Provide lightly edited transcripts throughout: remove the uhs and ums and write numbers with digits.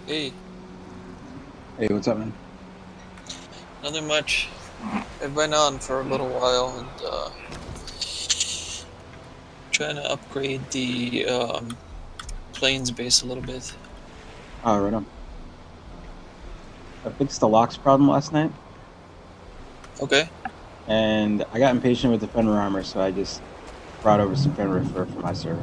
Hey, Hey, what's up, man? nothing much. It went on for a little while and trying to upgrade the planes base a little bit. Oh, right on. I fixed the locks problem last night, Okay. and I got impatient with the Fenrir armor, so I just brought over some Fenrir for my server.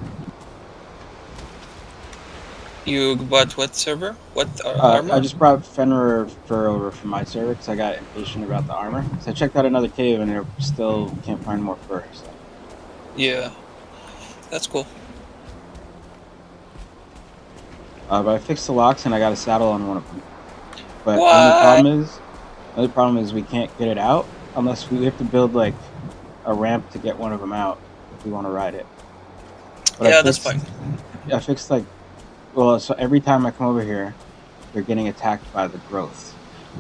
You bought what server? What I armor? just brought Fenrir fur over for my server because I got impatient about the armor. So I checked out another cave, and I still can't find more fur. So, Yeah, that's cool. but I fixed the locks, and I got a saddle on one of them. But What? the only problem is we can't get it out unless we have to build like a ramp to get one of them out if we want to ride it. But Yeah, that's fine. I fixed like, well, so every time I come over here, they're getting attacked by the growth.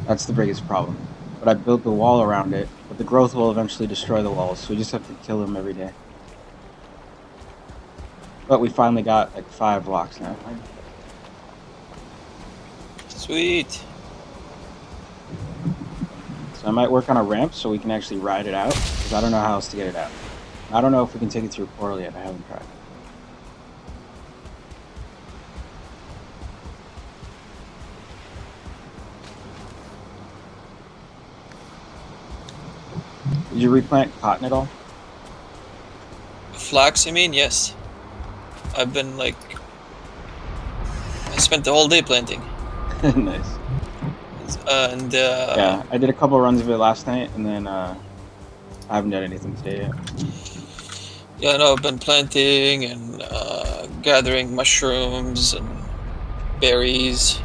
That's the biggest problem. But I built the wall around it, but the growth will eventually destroy the walls, so we just have to kill them every day. But we finally got like 5 blocks now. Sweet. So I might work on a ramp so we can actually ride it out, because I don't know how else to get it out. I don't know if we can take it through a portal yet. I haven't tried. Did you replant cotton at all? Flax, you mean? Yes. I've been like, I spent the whole day planting. Nice. And Yeah, I did a couple runs of it last night, and then I haven't done anything today yet. yeah, no, I've been planting and gathering mushrooms and berries.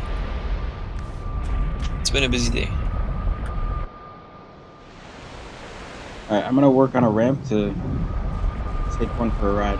It's been a busy day. Alright, I'm gonna work on a ramp to take one for a ride.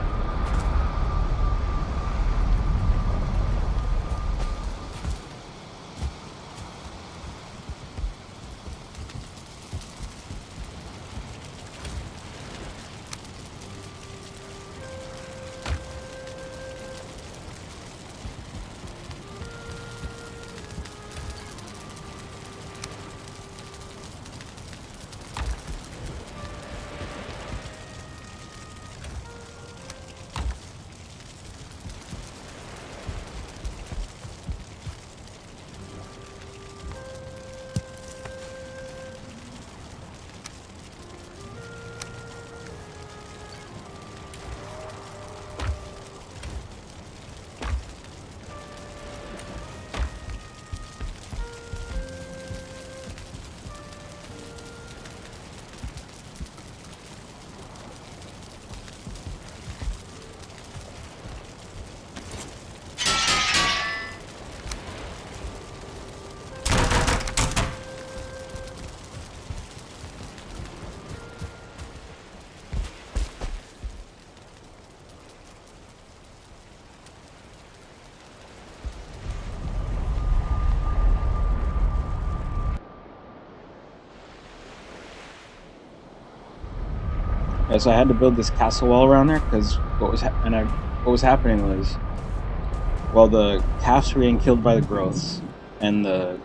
Yeah, so I had to build this castle wall around there because what was happening was, well, the calves were getting killed by the growths, and the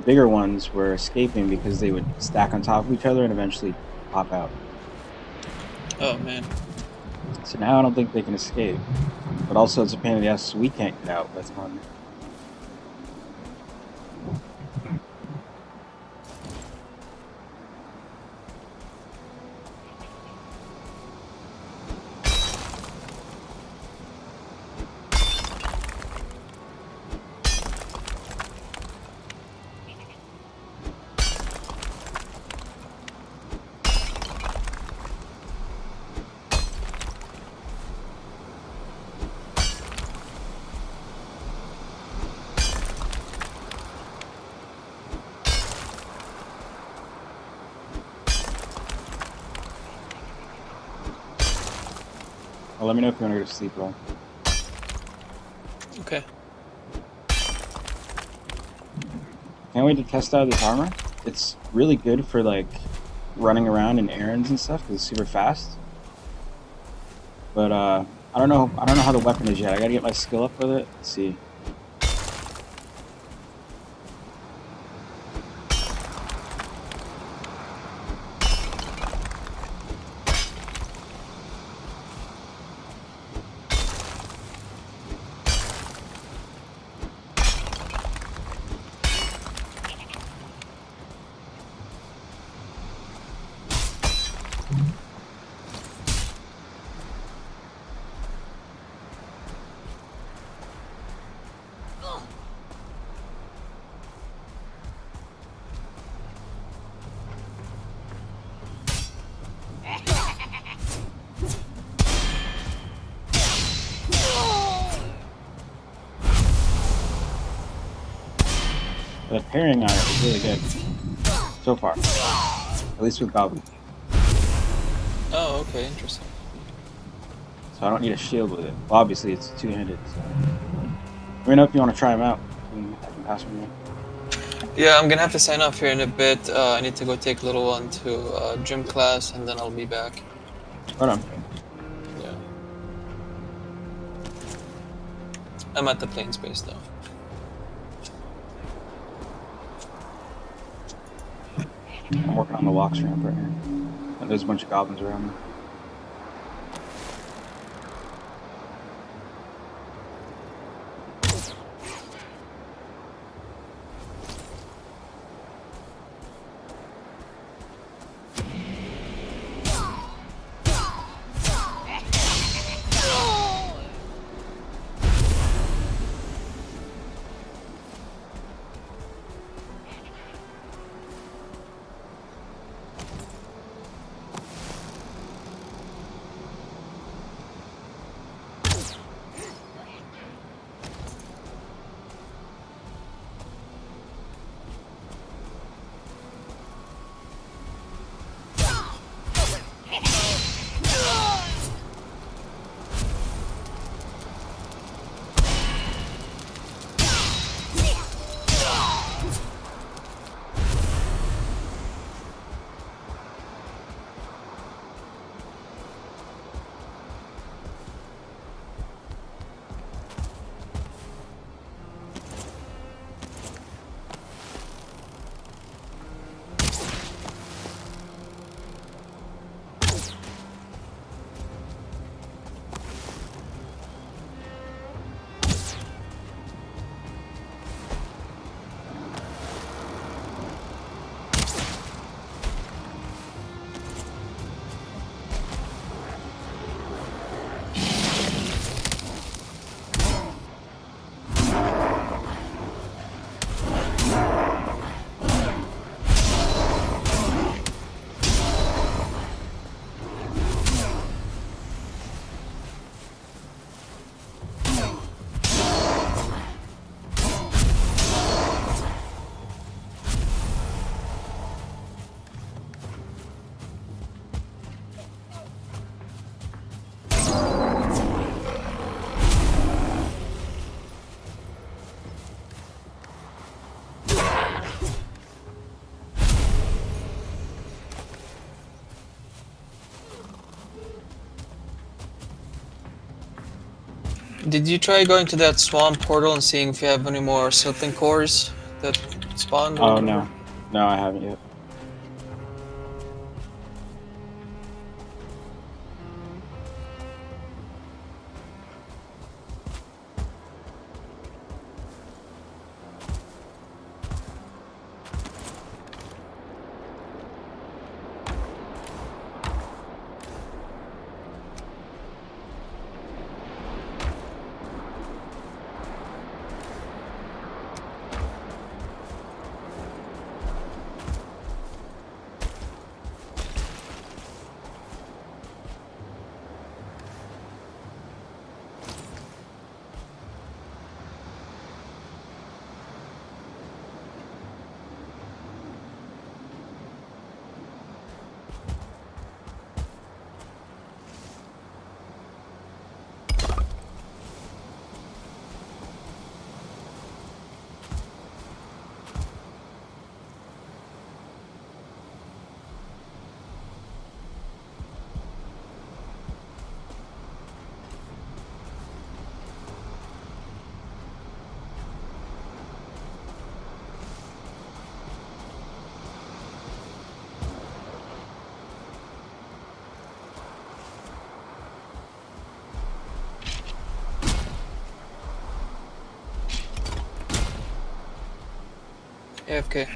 bigger ones were escaping because they would stack on top of each other and eventually pop out. Oh man. So now I don't think they can escape, but also it's a pain in the ass. So we can't get out. That's one. Well, let me know if you want to go to sleep, bro. Okay. Can't wait to test out this armor. It's really good for like running around in errands and stuff because it's super fast. But I don't know how the weapon is yet. I gotta get my skill up with it. Let's see. The pairing on it is really good so far, at least with goblins. Oh, okay, interesting. So I don't need a shield with it. Well, obviously it's two-handed. So let me know if you want to try them out. I can pass them. Yeah, I'm gonna have to sign off here in a bit. I need to go take little one to gym class, and then I'll be back. Right on. Yeah. I'm at the plane space now. I'm working on the walks ramp right here. And there's a bunch of goblins around me. Did you try going to that swamp portal and seeing if you have any more silken cores that spawned? Oh, no. No, I haven't yet. AFK.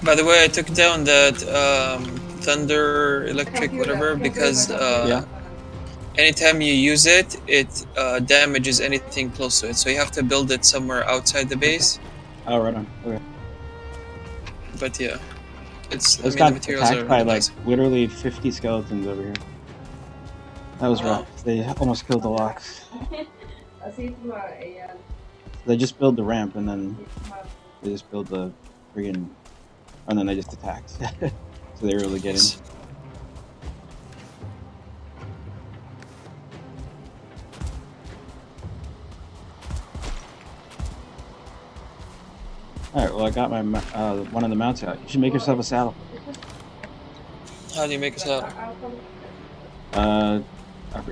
By the way, I took down that thunder, electric, whatever, because Yeah. anytime you use it, it damages anything close to it. So you have to build it somewhere outside the base. Oh, right on. Okay. But yeah, it's. I I just mean, the got materials attacked are by like nice. literally 50 skeletons over here. That was rough. Wow. They almost killed the locks. They just build the ramp and then they just build the friggin', and then they just attacked. So they were able to get in. Nice. All right. Well, I got my one of the mounts out. You should make yourself a saddle. How do you make a saddle?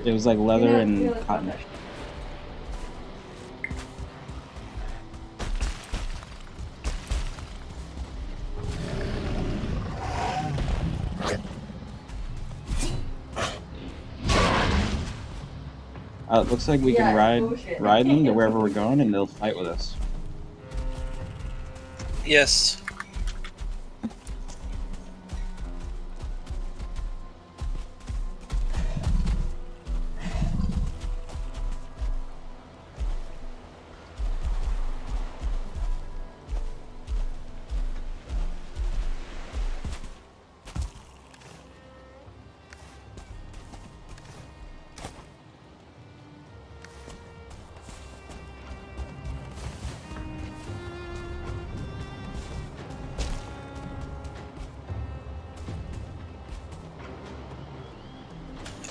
It was like leather and cotton. It looks like we can ride them to wherever we're going, and they'll fight with us. Yes.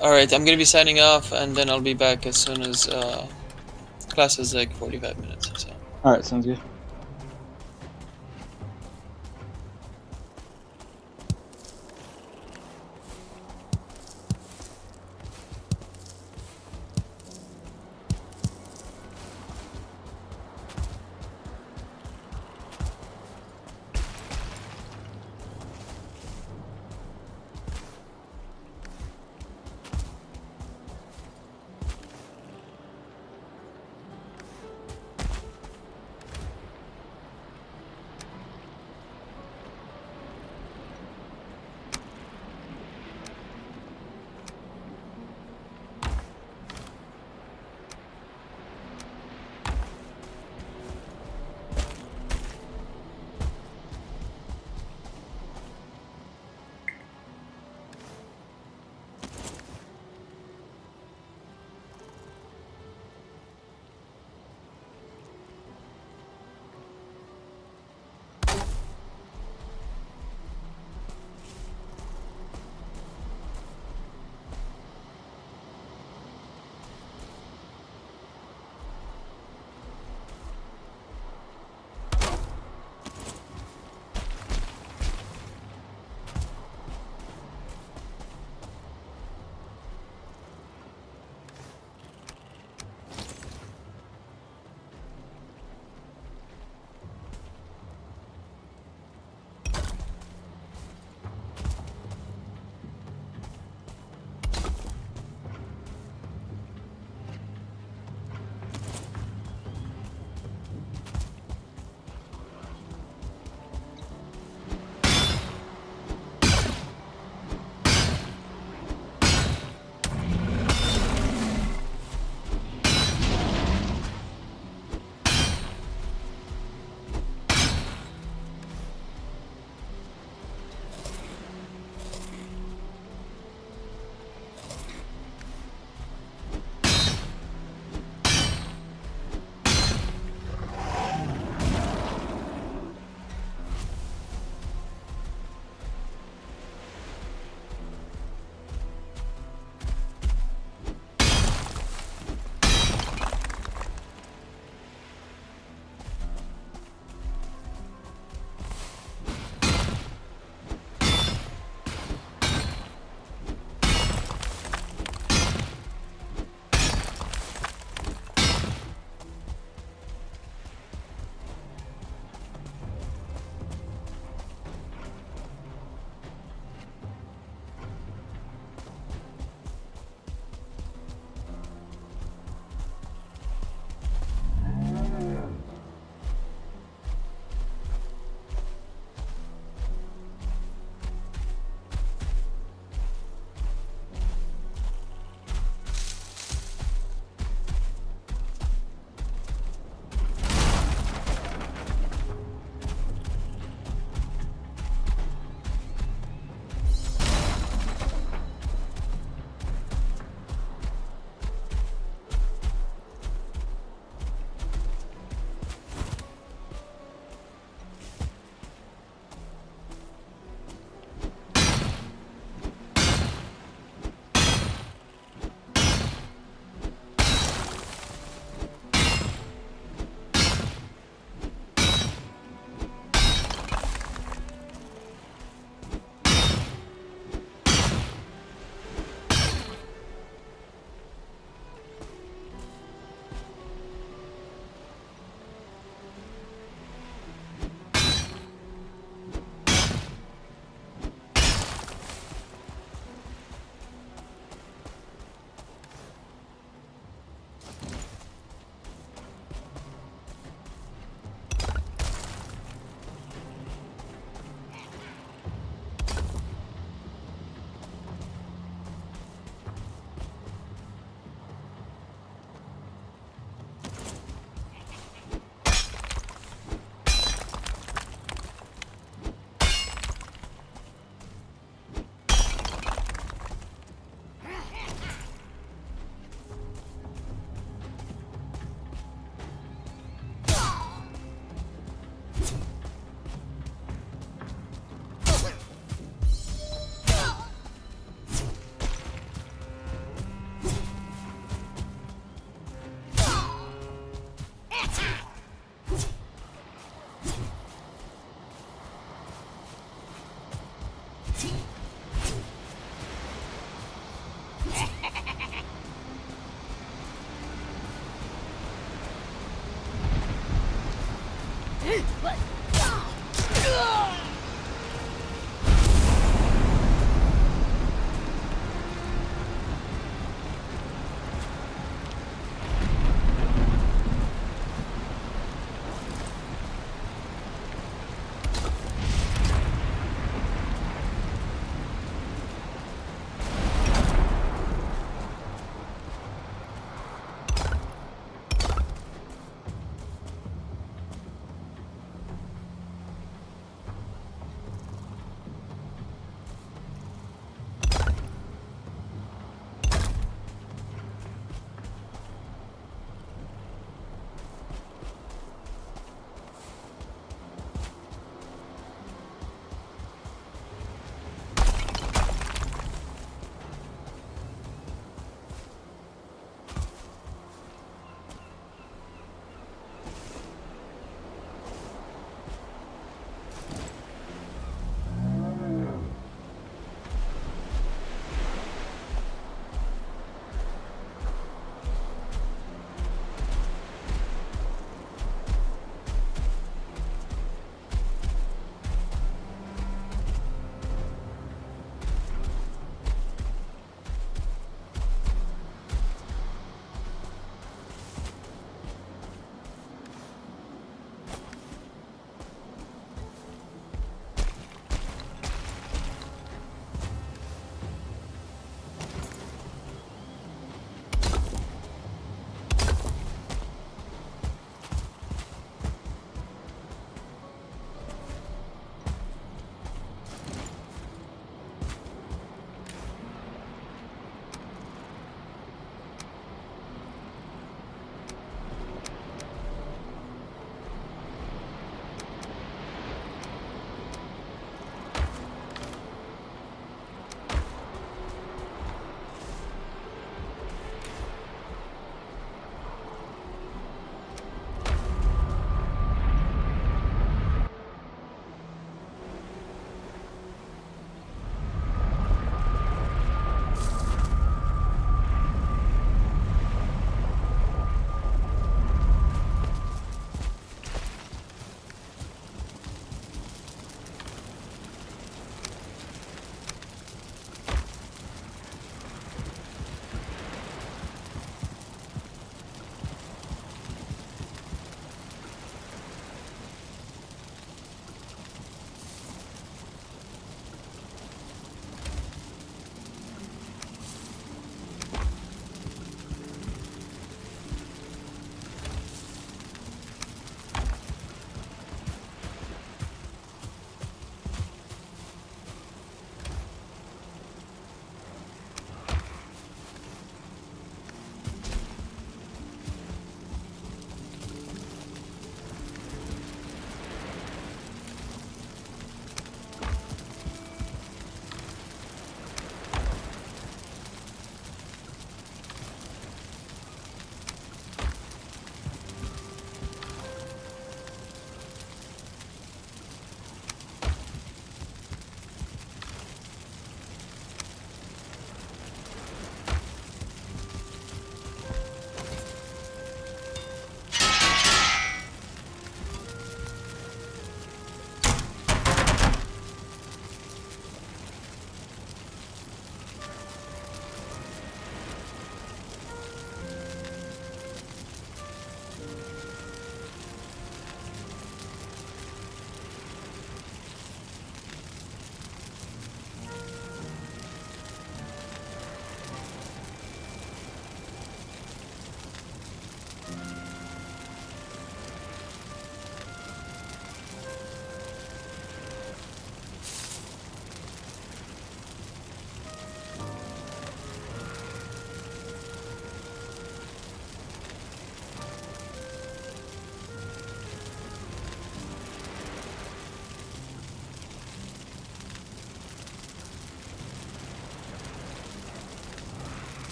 All right, I'm gonna be signing off, and then I'll be back as soon as class is like 45 minutes. So. All right, sounds good.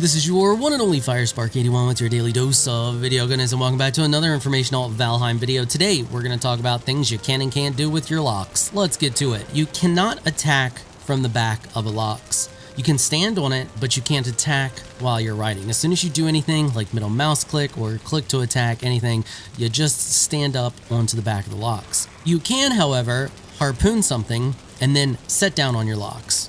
This is your one and only FireSpark81 with your daily dose of video goodness, and welcome back to another informational Valheim video. Today, we're going to talk about things you can and can't do with your locks. Let's get to it. You cannot attack from the back of a locks. You can stand on it, but you can't attack while you're riding. As soon as you do anything like middle mouse click or click to attack anything, you just stand up onto the back of the locks. You can, however, harpoon something and then set down on your locks,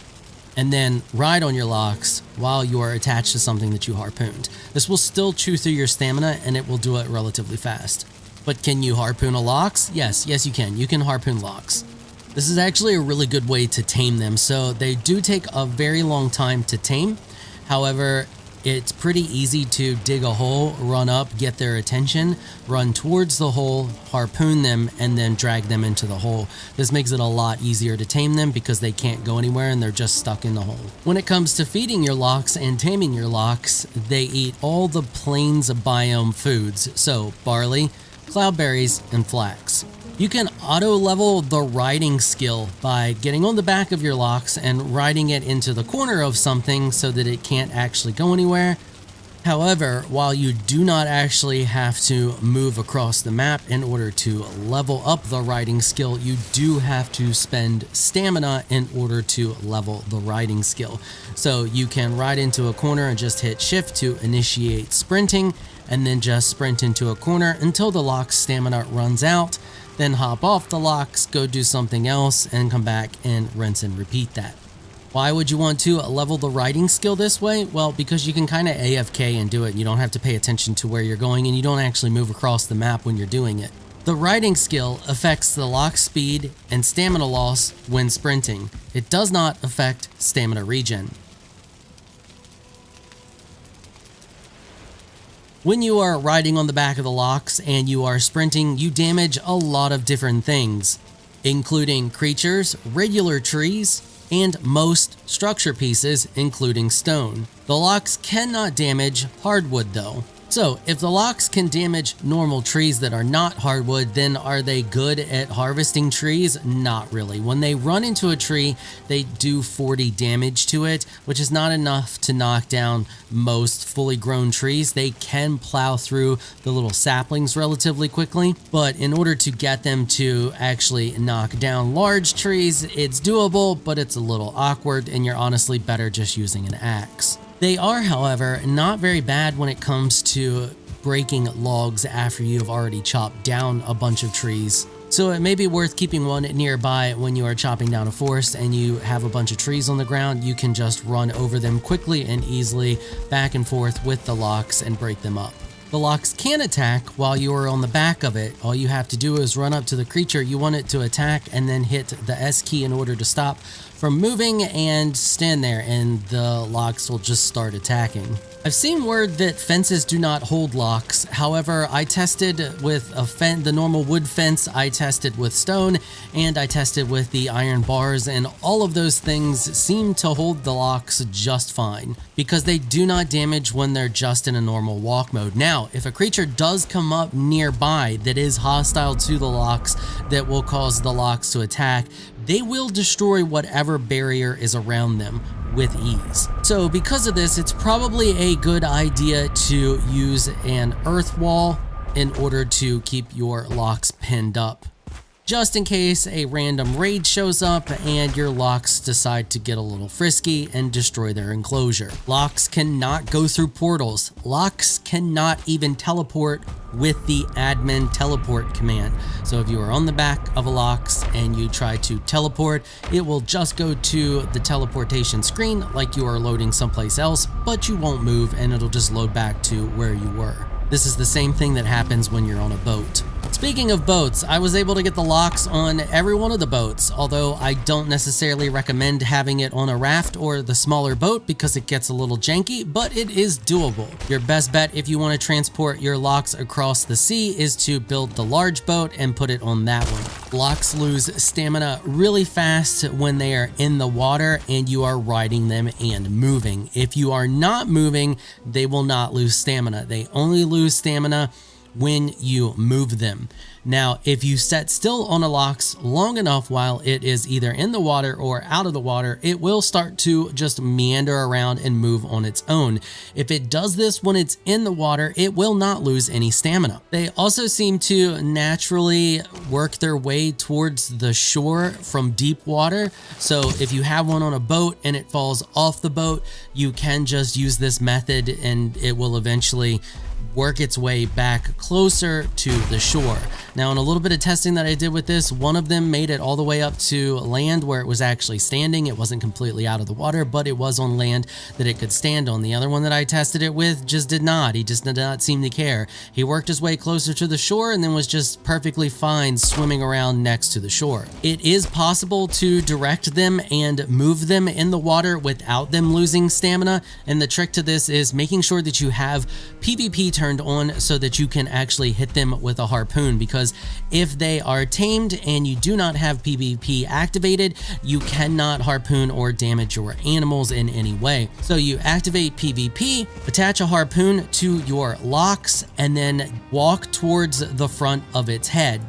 and then ride on your locks while you are attached to something that you harpooned. This will still chew through your stamina and it will do it relatively fast. But can you harpoon a locks? Yes, you can. You can harpoon locks. This is actually a really good way to tame them. So they do take a very long time to tame. However, it's pretty easy to dig a hole, run up, get their attention, run towards the hole, harpoon them, and then drag them into the hole. This makes it a lot easier to tame them because they can't go anywhere and they're just stuck in the hole. When it comes to feeding your locks and taming your locks, they eat all the plains biome foods, so barley, cloudberries, and flax. You can auto-level the riding skill by getting on the back of your locks and riding it into the corner of something so that it can't actually go anywhere. However, while you do not actually have to move across the map in order to level up the riding skill, you do have to spend stamina in order to level the riding skill. So you can ride into a corner and just hit shift to initiate sprinting, and then just sprint into a corner until the lock's stamina runs out. Then hop off the locks, go do something else, and come back and rinse and repeat that. Why would you want to level the riding skill this way? Well, because you can kind of AFK and do it. You don't have to pay attention to where you're going, and you don't actually move across the map when you're doing it. The riding skill affects the lock speed and stamina loss when sprinting. It does not affect stamina regen. When you are riding on the back of the locks and you are sprinting, you damage a lot of different things, including creatures, regular trees, and most structure pieces, including stone. The locks cannot damage hardwood though. So if the locks can damage normal trees that are not hardwood, then are they good at harvesting trees? Not really. When they run into a tree, they do 40 damage to it, which is not enough to knock down most fully grown trees. They can plow through the little saplings relatively quickly, but in order to get them to actually knock down large trees, it's doable, but it's a little awkward, and you're honestly better just using an axe. They are, however, not very bad when it comes to breaking logs after you've already chopped down a bunch of trees. So it may be worth keeping one nearby when you are chopping down a forest and you have a bunch of trees on the ground. You can just run over them quickly and easily back and forth with the locks and break them up. The locks can attack while you are on the back of it. All you have to do is run up to the creature you want it to attack and then hit the S key in order to stop from moving and stand there, and the locks will just start attacking. I've seen word that fences do not hold locks. However, I tested with the normal wood fence, I tested with stone, and I tested with the iron bars, and all of those things seem to hold the locks just fine because they do not damage when they're just in a normal walk mode. Now, if a creature does come up nearby that is hostile to the locks that will cause the locks to attack, they will destroy whatever barrier is around them with ease. So because of this, it's probably a good idea to use an earth wall in order to keep your locks pinned up, just in case a random raid shows up and your locks decide to get a little frisky and destroy their enclosure. Locks cannot go through portals. Locks cannot even teleport with the admin teleport command. So if you are on the back of a locks and you try to teleport, it will just go to the teleportation screen like you are loading someplace else, but you won't move and it'll just load back to where you were. This is the same thing that happens when you're on a boat. Speaking of boats, I was able to get the locks on every one of the boats, although I don't necessarily recommend having it on a raft or the smaller boat because it gets a little janky, but it is doable. Your best bet if you want to transport your locks across the sea is to build the large boat and put it on that one. Locks lose stamina really fast when they are in the water and you are riding them and moving. If you are not moving, they will not lose stamina. They only lose stamina when you move them. Now, if you set still on a Lox long enough while it is either in the water or out of the water, it will start to just meander around and move on its own. If it does this when it's in the water, it will not lose any stamina. They also seem to naturally work their way towards the shore from deep water. So if you have one on a boat and it falls off the boat, you can just use this method and it will eventually work its way back closer to the shore. Now, in a little bit of testing that I did with this, one of them made it all the way up to land where it was actually standing. It wasn't completely out of the water, but it was on land that it could stand on. The other one that I tested it with just did not. He just did not seem to care. He worked his way closer to the shore and then was just perfectly fine swimming around next to the shore. It is possible to direct them and move them in the water without them losing stamina. And the trick to this is making sure that you have PvP turned on so that you can actually hit them with a harpoon, because if they are tamed and you do not have PvP activated, you cannot harpoon or damage your animals in any way. So you activate PvP, attach a harpoon to your Lox, and then walk towards the front of its head.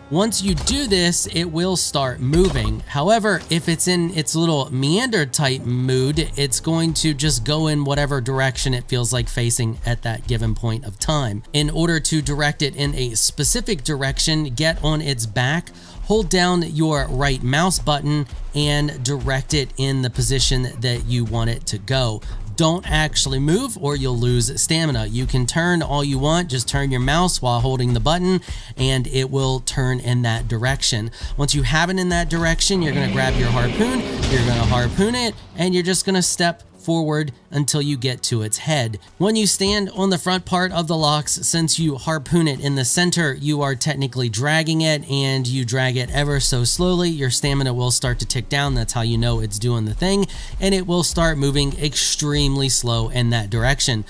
Once you do this, it will start moving. However, if it's in its little meander type mood, it's going to just go in whatever direction it feels like facing at that given point of time. In order to direct it in a specific direction, get on its back, hold down your right mouse button, and direct it in the position that you want it to go. Don't actually move or you'll lose stamina. You can turn all you want, just turn your mouse while holding the button and it will turn in that direction. Once you have it in that direction, you're gonna grab your harpoon, you're gonna harpoon it, and you're just gonna step forward until you get to its head. When you stand on the front part of the Lox, since you harpoon it in the center, you are technically dragging it, and you drag it ever so slowly. Your stamina will start to tick down. That's how you know it's doing the thing, and it will start moving extremely slow in that direction.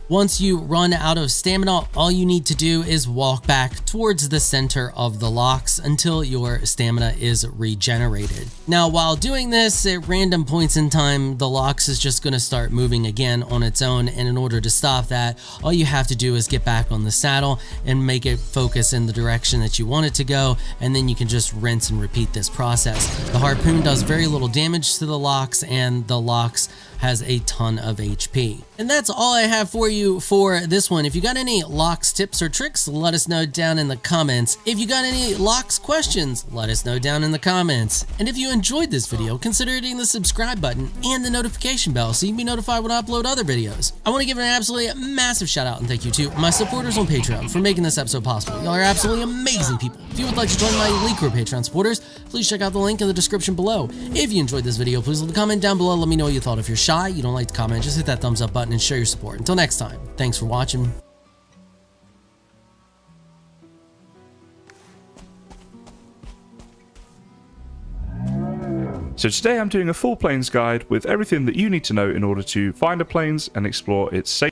Once you run out of stamina, all you need to do is walk back towards the center of the Lox until your stamina is regenerated. Now, while doing this, at random points in time, the Lox is just going to start moving again on its own, and in order to stop that, all you have to do is get back on the saddle and make it focus in the direction that you want it to go, and then you can just rinse and repeat this process. The harpoon does very little damage to the Lox, and the Lox has a ton of HP. And that's all I have for you for this one. If you got any Lox tips or tricks, let us know down in the comments. If you got any Lox questions, let us know down in the comments. And if you enjoyed this video, consider hitting the subscribe button and the notification bell so you can be notified when I upload other videos. I want to give an absolutely massive shout out and thank you to my supporters on Patreon for making this episode possible. Y'all are absolutely amazing people. If you would like to join my elite group Patreon supporters, please check out the link in the description below. If you enjoyed this video, please leave a comment down below. Let me know what you thought. If you're shy, you don't like to comment, just hit that thumbs up button and show your support. Until next time, thanks for watching. So today I'm doing a full planes guide with everything that you need to know in order to find a planes and explore its safe.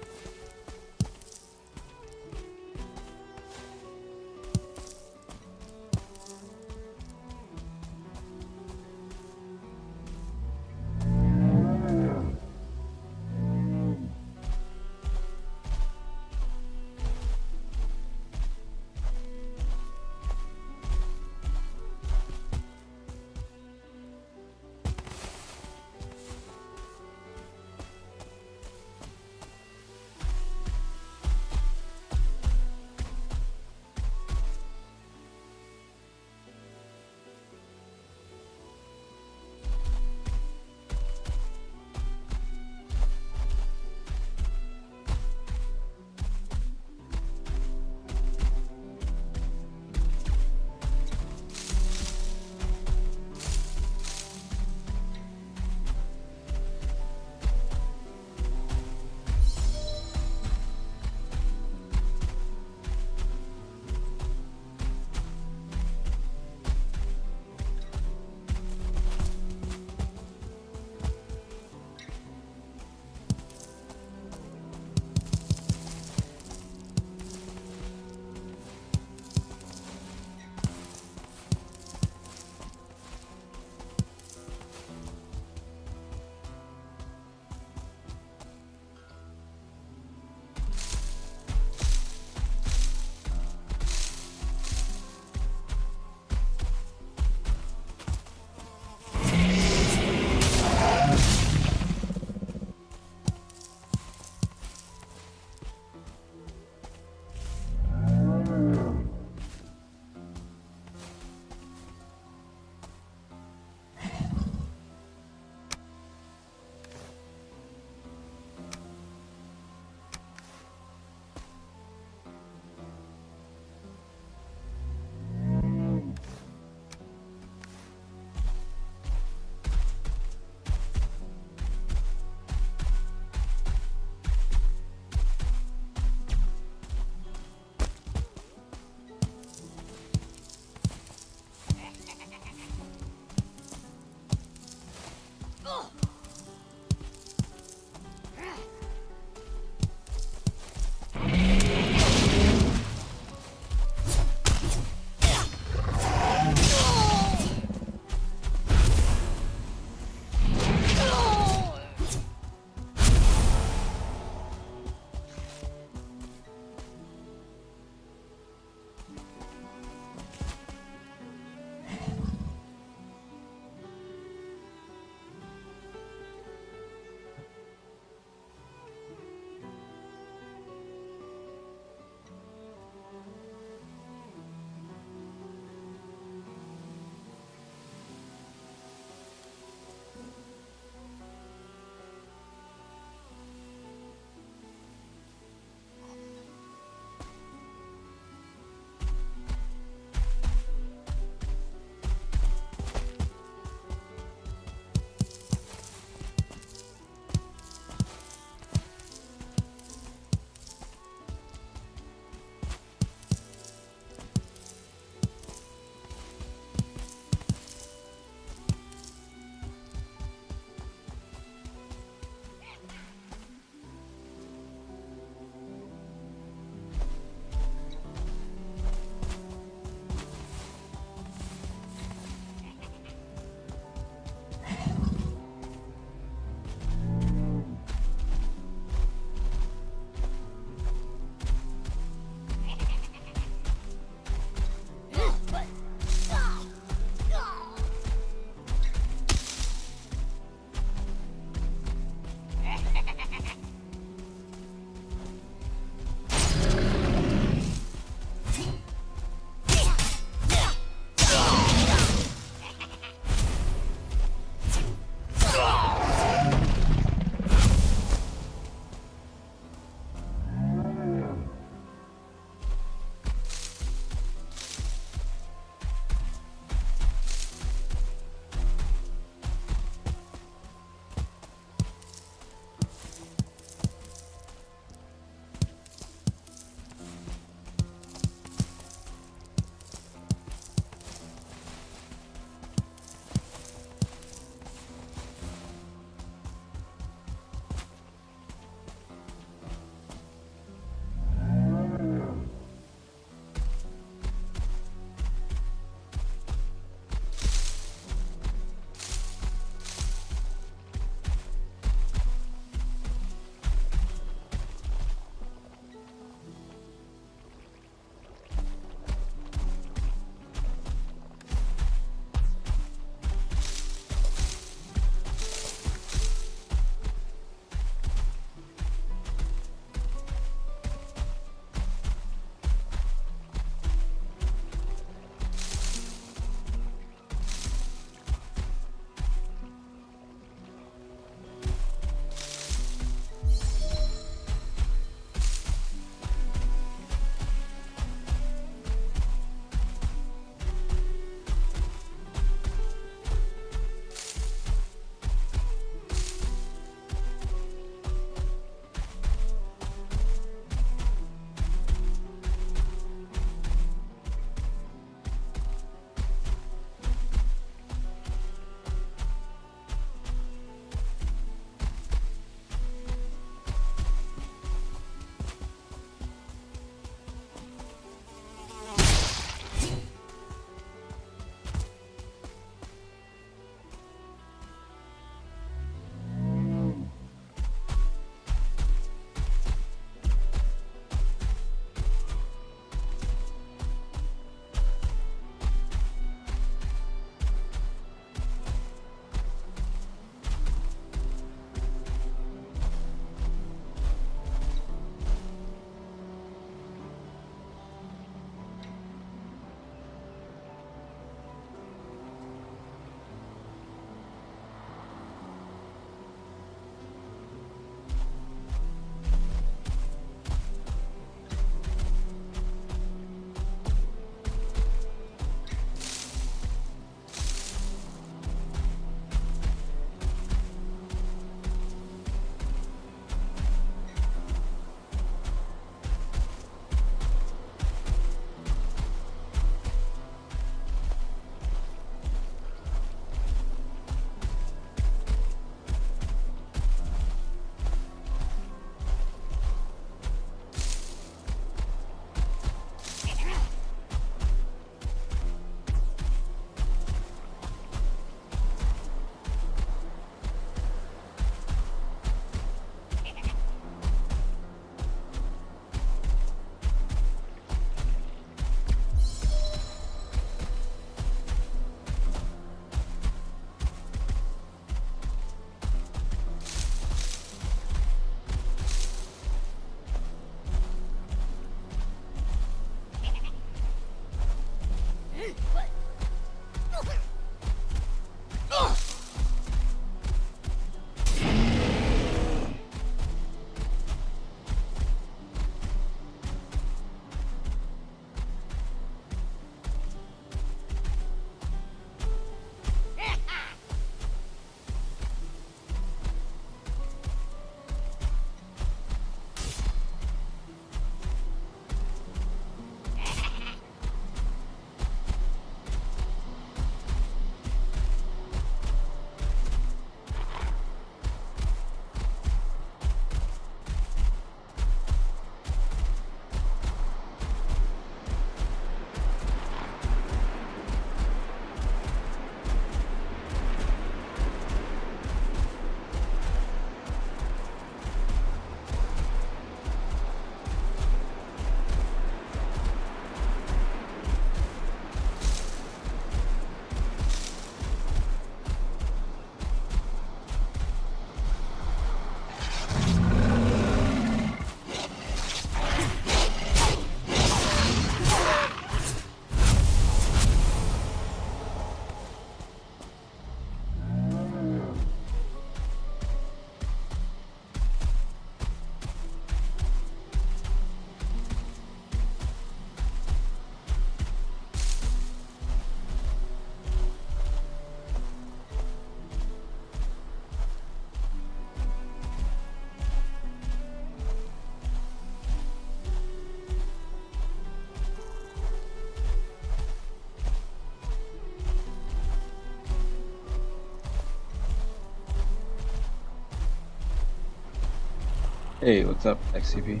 Hey, what's up, XCP?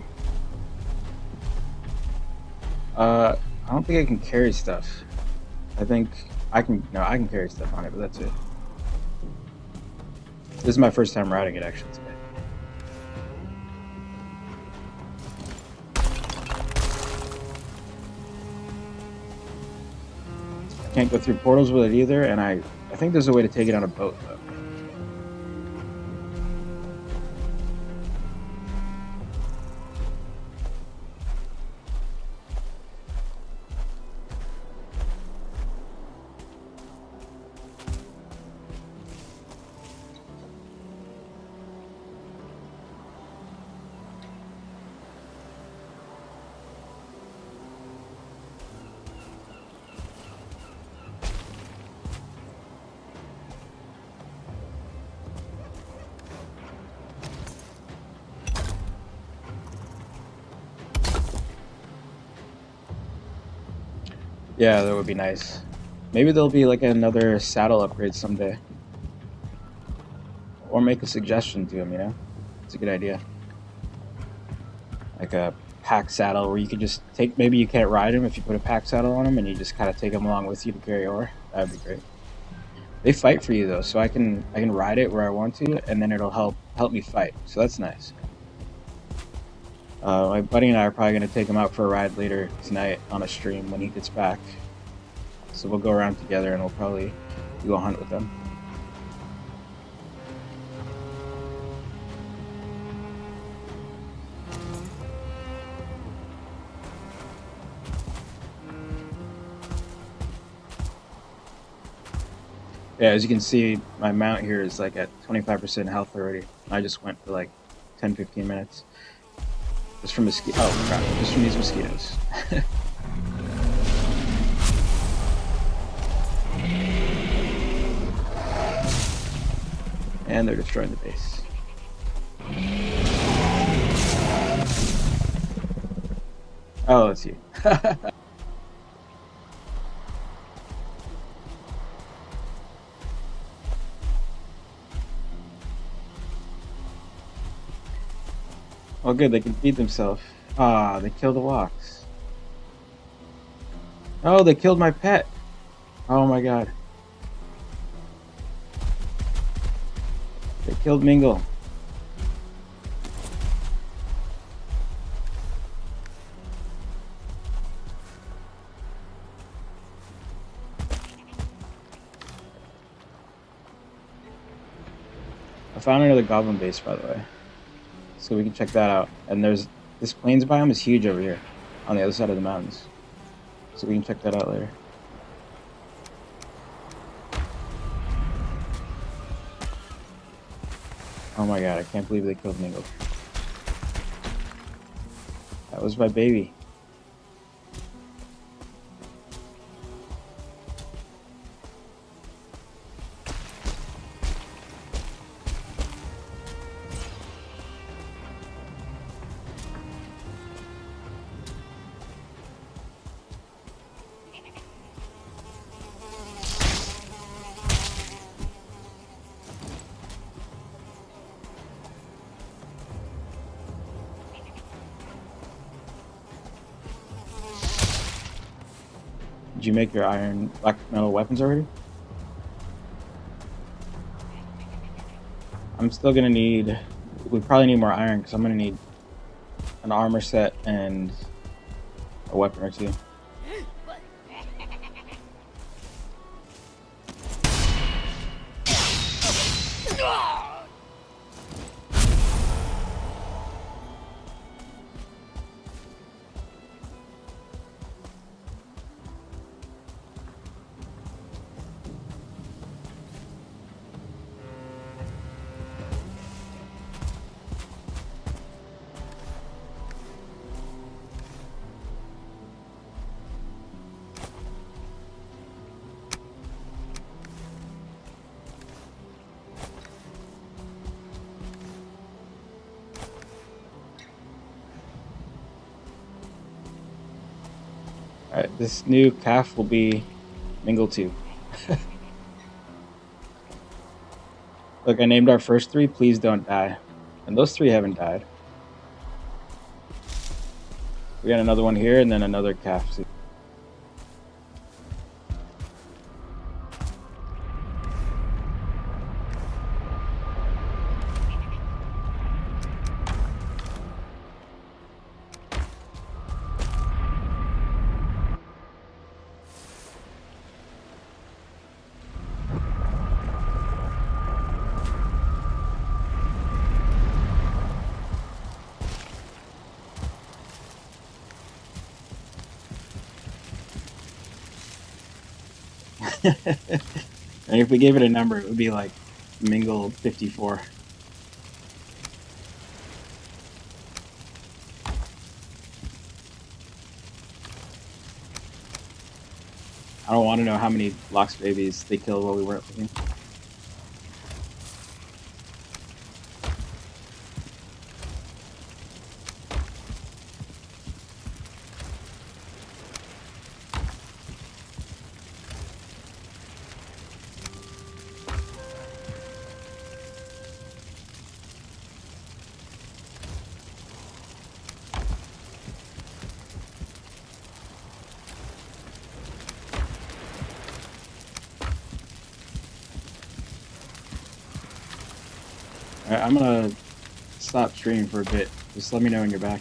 I don't think I can carry stuff. I think I can. No, I can carry stuff on it, but that's it. This is my first time riding it actually today. I can't go through portals with it either, and I think there's a way to take it on a boat though. Yeah, that would be nice. Maybe there'll be like another saddle upgrade someday. Or make a suggestion to him, you know? It's a good idea. Like a pack saddle where you could just take, maybe you can't ride him if you put a pack saddle on him and you just kind of take him along with you to carry ore. That'd be great. They fight for you though, so I can ride it where I want to, and then it'll help me fight. So that's nice. My buddy and I are probably going to take him out for a ride later tonight on a stream when he gets back. So we'll go around together and we'll probably do a hunt with them. Yeah, as you can see, my mount here is like at 25% health already. I just went for like 10-15 minutes. Just from oh crap, just from these mosquitoes. And they're destroying the base. Oh, it's you. Oh good, they can feed themselves. Ah, they killed the walks. Oh, they killed my pet. Oh my god. They killed Mingle. I found another goblin base, by the way. So we can check that out. And there's this plains biome is huge over here on the other side of the mountains. So we can check that out later. Oh my god, I can't believe they killed Mingle. That was my baby. Did you make your iron black metal weapons already? I'm still gonna need, we probably need more iron because I'm gonna need an armor set and a weapon or two. Alright, this new calf will be Mingle 2. Look, I named our first three, please don't die. And those three haven't died. We got another one here, and then another calf too. And if we gave it a number, it would be like Mingle 54. I don't want to know how many Lox babies they killed while we weren't looking. Alright, I'm gonna stop streaming for a bit. Just let me know when you're back.